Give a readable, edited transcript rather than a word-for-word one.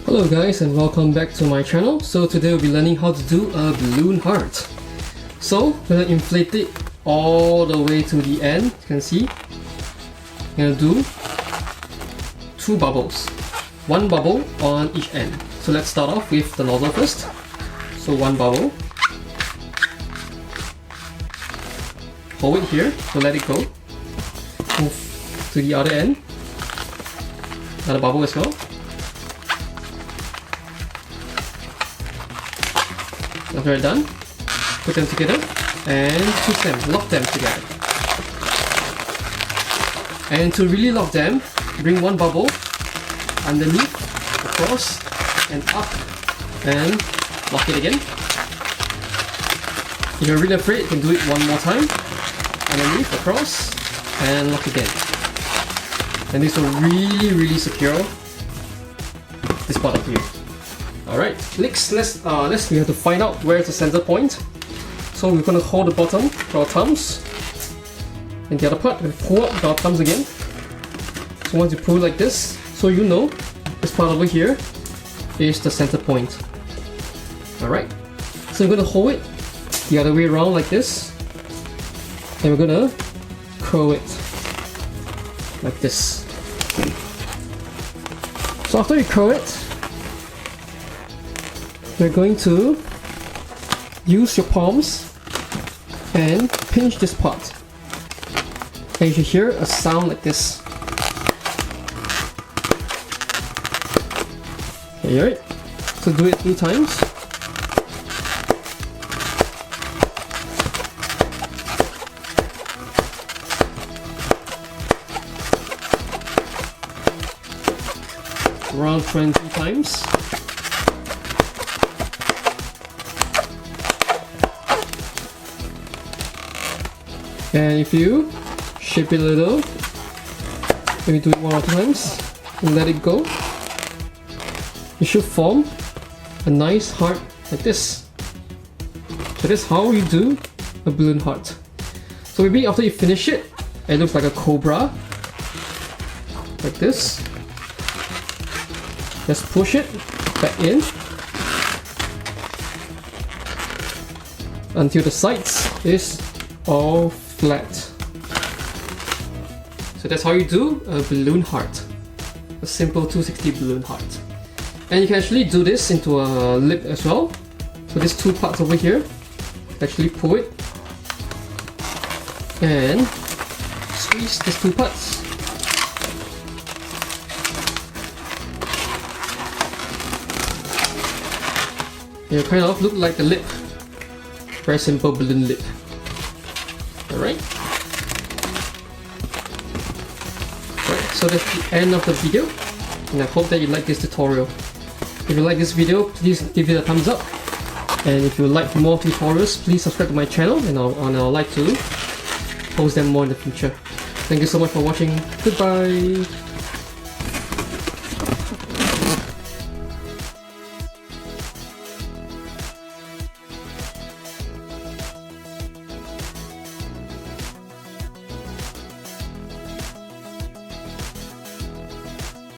Hello guys and welcome back to my channel. So today we'll be learning how to do a balloon heart. So we're gonna inflate it all the way to the end. You can see I'm gonna do 2 bubbles, 1 bubble on each end. So let's start off with the nozzle first. So 1 bubble, hold it here to let it go, move to the other end, another bubble as well. After you're done, put them together and twist them, lock them together. And to really lock them, bring 1 bubble underneath, across, and up, and lock it again. If you're really afraid, you can do it 1 more time. Underneath, across, and lock again. And this will really secure this part of you. Alright, next we have to find out where's the center point. So we're going to hold the bottom with our thumbs, and the other part we pull up with our thumbs again. So once you pull it like this, so you know this part over here is the center point. Alright, so we're going to hold it the other way around like this, and we're going to curl it like this. So after you curl it, we're going to use your palms and pinch this part. And you should hear a sound like this. Okay, you hear it? So do it 3 times. Around 20 times. And if you shape it a little, maybe do it 1 or 2 times and let it go, you should form a nice heart like this. So that's how you do a balloon heart. So maybe after you finish it, it looks like a cobra, like this. Just push it back in until the sides is all flat. So that's how you do a balloon heart, a simple 260 balloon heart. And you can actually do this into a lip as well. So these 2 parts over here, actually pull it and squeeze these 2 parts. It kind of look like a lip, very simple balloon lip. Alright, so that's the end of the video, and I hope that you like this tutorial. If you like this video, please give it a thumbs up, and if you like more tutorials, please subscribe to my channel, and I'll like to post them more in the future. Thank you so much for watching. Goodbye!